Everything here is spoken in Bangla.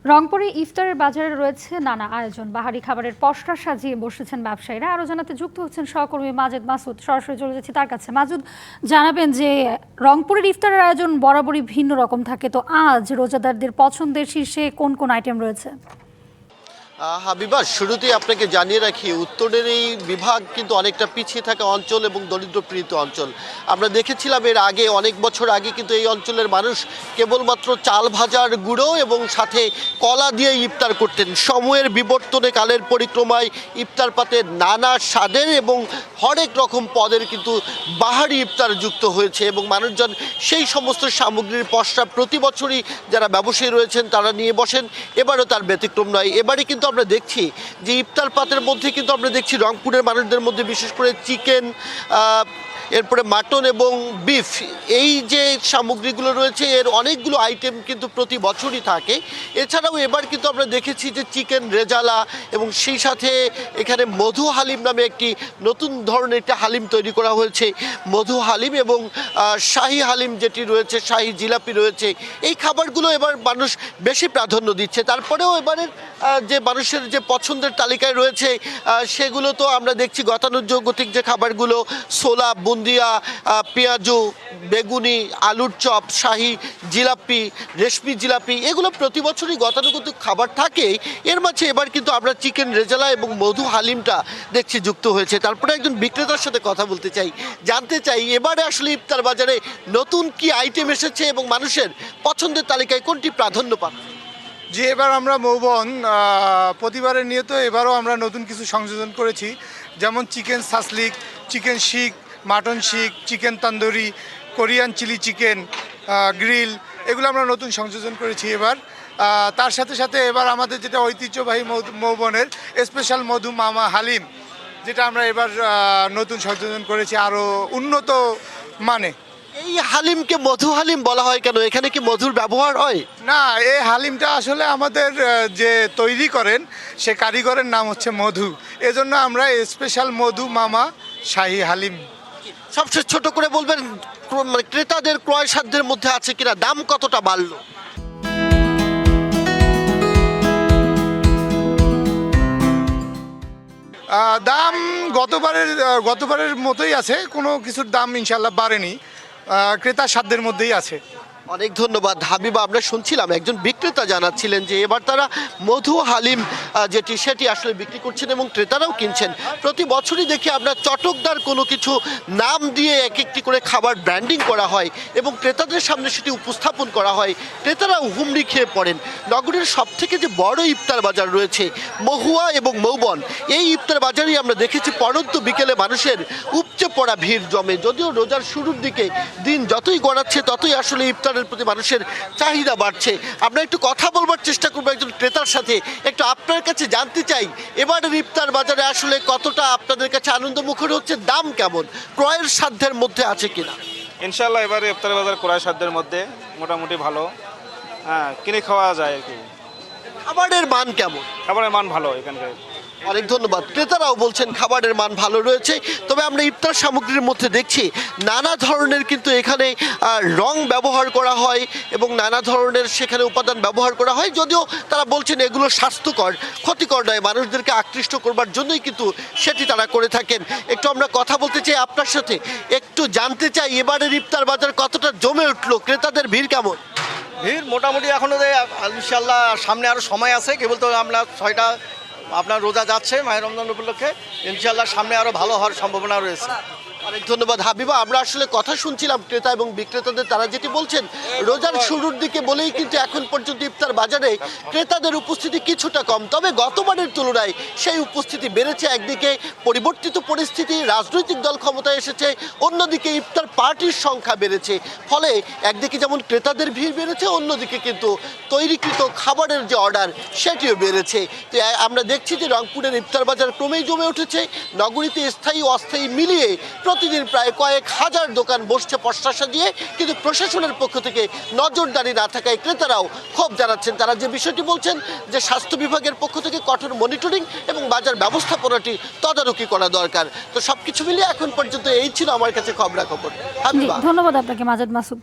রংপুরে ইফতারের বাজারে রয়েছে নানা আয়োজন, বাহারি খাবারের পসরা সাজিয়ে বসেছেন ব্যবসায়ীরা। আরও জানাতে যুক্ত হচ্ছেন সহকর্মী মাজেদ মাসুদ। সরাসরি চলে যাচ্ছি তার কাছে। মাজুদ, জানাবেন যে রংপুরের ইফতারের আয়োজন বরাবরই ভিন্ন রকম থাকে, তো আজ রোজাদারদের পছন্দের শীর্ষে কোন কোন আইটেম রয়েছে? হাবিবা, শুরুতেই আপনাকে জানিয়ে রাখি, উত্তরের এই বিভাগ কিন্তু অনেকটা পিছিয়ে থাকা অঞ্চল এবং দরিদ্রপীড়িত অঞ্চল। আমরা দেখেছিলাম এর আগে, অনেক বছর আগে কিন্তু এই অঞ্চলের মানুষ কেবলমাত্র চাল ভাজার গুঁড়ো এবং সাথে কলা দিয়ে ইফতার করতেন। সময়ের বিবর্তনে, কালের পরিক্রমায় ইফতার পাতে নানা স্বাদের এবং হরেক রকম পদের কিন্তু বাহারি ইফতার যুক্ত হয়েছে এবং মানুষজন সেই সমস্ত সামগ্রীর পসরা প্রতি বছরই যারা ব্যবসায়ী রয়েছেন তারা নিয়ে বসেন। এবারও তার ব্যতিক্রম নয়। এবারে কিন্তু আমরা দেখছি যে ইফতার পাতের মধ্যে কিন্তু আমরা দেখছি রংপুরের মানুষদের মধ্যে বিশেষ করে চিকেন, এরপরে মাটন এবং বিফ, এই যে সামগ্রীগুলো রয়েছে এর অনেকগুলো আইটেম কিন্তু প্রতি বছরই থাকে। এছাড়াও এবার কিন্তু আমরা দেখেছি যে চিকেন রেজালা এবং সেই সাথে এখানে মধু হালিম নামে একটি নতুন ধরনের একটা হালিম তৈরি করা হয়েছে। মধু হালিম এবং শাহি হালিম যেটি রয়েছে, শাহি জিলাপি রয়েছে, এই খাবারগুলো এবার মানুষ বেশি প্রাধান্য দিচ্ছে। তারপরেও এবারের যে মানুষের যে পছন্দের তালিকায় রয়েছে সেগুলো তো আমরা দেখছি গতানুগতিক যে খাবারগুলো, ছোলা, বুন্দিয়া, পেঁয়াজু, বেগুনি, আলুর চপ, শাহি জিলাপি, রেশমি জিলাপি, এগুলো প্রতি বছরই গতানুগতিক খাবার থাকে। এর মাঝে এবার কিন্তু আমরা চিকেন রেজালা এবং মধু হালিমটা দেখছি যুক্ত হয়েছে। তারপরে একজন বিক্রেতার সাথে কথা বলতে চাই, জানতে চাই এবারে আসলে ইফতার বাজারে নতুন কি আইটেম এসেছে এবং মানুষের পছন্দের তালিকায় কোনটি প্রাধান্য পাচ্ছে। জি, এবার আমরা মৌবন প্রতিবারের নিয়ত এবারও আমরা নতুন কিছু সংযোজন করেছি, যেমন chicken shashlik, chicken seekh, mutton seekh, chicken tandoori, Korean chilli chicken, grill, এগুলো আমরা নতুন সংযোজন করেছি এবার। তার সাথে সাথে এবার আমাদের যেটা ঐতিহ্যবাহী মৌবনের স্পেশাল মধু মামা হালিম, যেটা আমরা এবার নতুন সংযোজন করেছি আরও উন্নত মানে। এই হালিমকে মধু হালিম বলা হয় কেন? এখানে কি মধুর ব্যবহার হয়? না, এই হালিমটা আসলে আমাদের যে তৈরি করেন সে কারিগরের নাম হচ্ছে মধু, এজন্য আমরা স্পেশাল মধু মামা শাহী হালিম। সবচেয়ে ছোট করে বলবেন, ক্রেতাদের ক্রয় সাধ্যের মধ্যে আছে কিনা, দাম কতটা বাড়লো? দাম গতবারের মতোই আছে, কোনো কিছুর দাম ইনশাল্লাহ বাড়েনি, ক্রেতার সাধ্যের মধ্যেই আছে। অনেক ধন্যবাদ হাবিবা। আমরা শুনছিলাম একজন বিক্রেতা জানাচ্ছিলেন যে এবার তারা মধু হালিম যেটি সেটি আসলে বিক্রি করছেন এবং ক্রেতারাও কিনছেন। প্রতি বছরই দেখি আমরা চটকদার কোনো কিছু নাম দিয়ে এক একটি করে খাবার ব্র্যান্ডিং করা হয় এবং ক্রেতাদের সামনে সেটি উপস্থাপন করা হয়, ক্রেতারাও হুমড়ি খেয়ে পড়েন। নগরীর সবথেকে যে বড় ইফতার বাজার রয়েছে মহুয়া এবং মৌবন, এই ইফতার বাজারেই আমরা দেখেছি পড়ন্ত বিকেলে মানুষের উপচে পড়া ভিড় জমে। যদিও রোজার শুরুর দিকে দিন যতই গড়াচ্ছে ততই আসলে ইফতার প্রতি মানুষের চাহিদা বাড়ছে। আমরা একটু কথা বলবার চেষ্টা করবো একজন ক্রেতার সাথে। একটু আপনার কাছে জানতে চাই, এবারের ইফতার বাজারে আসলে কতটা আপনাদের কাছে আনন্দমুখর হচ্ছে, দাম কেমন, ক্রয়ের সাধ্যের মধ্যে আছে কিনা? ইনশাল্লাহ এবারে ইফতার বাজার ক্রয় সাধ্যের মধ্যে মোটামুটি ভালো, কিনে খাওয়া যায় আর কি। খাবারের মান কেমন? খাবারের মান ভালো এখানকার। অনেক ধন্যবাদ। ক্রেতারাও বলছেন খাবারের মান ভালো রয়েছে। তবে আমরা ইফতার সামগ্রীর মধ্যে দেখছি নানা ধরনের কিন্তু এখানে রং ব্যবহার করা হয় এবং নানা ধরনের সেখানে উপাদান ব্যবহার করা হয়। যদিও তারা বলছেন এগুলো স্বাস্থ্যকর, ক্ষতিকর নয়, মানুষদেরকে আকৃষ্ট করবার জন্যই কিন্তু সেটি তারা করে থাকেন। একটু আমরা কথা বলতে চাই আপনার সাথে, একটু জানতে চাই এবারের ইফতার বাজার কতটা জমে উঠলো, ক্রেতাদের ভিড় কেমন? ভিড় মোটামুটি এখনও ইনশাল্লাহ সামনে আরও সময় আছে, কেবল তো আমরা 6টা আপনার রোজা যাচ্ছে মায়ের রমজান উপলক্ষে, ইনশাল্লাহ সামনে আরও ভালো হওয়ার সম্ভাবনা রয়েছে। অনেক ধন্যবাদ হাবিবা। আমরা আসলে কথা শুনছিলাম ক্রেতা এবং বিক্রেতাদের, তারা যেটি বলছেন রোজার শুরুর দিকে বলেই কিন্তু এখন পর্যন্ত ইফতার বাজারে ক্রেতাদের উপস্থিতি কিছুটা কম, তবে গতবারের তুলনায় সেই উপস্থিতি বেড়েছে। একদিকে পরিবর্তিত পরিস্থিতি, রাজনৈতিক দল ক্ষমতায় এসেছে, অন্যদিকে ইফতার পার্টির সংখ্যা বেড়েছে, ফলে একদিকে যেমন ক্রেতাদের ভিড় বেড়েছে, অন্যদিকে কিন্তু তৈরিকৃত খাবারের যে অর্ডার সেটিও বেড়েছে। তো আমরা দেখছি যে রংপুরের ইফতার বাজার ক্রমেই জমে উঠেছে। নগরীতে স্থায়ী অস্থায়ী মিলিয়ে প্রতিদিন প্রায় কয়েক হাজার দোকান বসছে পসরা সাজিয়ে, কিন্তু প্রশাসনের পক্ষ থেকে নজরদারি না থাকায় ক্রেতারাও ক্ষোভ জানাচ্ছেন। তারা যে বিষয়টি বলছেন যে স্বাস্থ্য বিভাগের পক্ষ থেকে কঠোর মনিটরিং এবং বাজার ব্যবস্থাপনাটি তদারকি করা দরকার। তো সবকিছু মিলিয়ে এখন পর্যন্ত এই ছিল আমার কাছে খবরাখবর। ধন্যবাদ আপনাকে মাজেদ মাসুদ।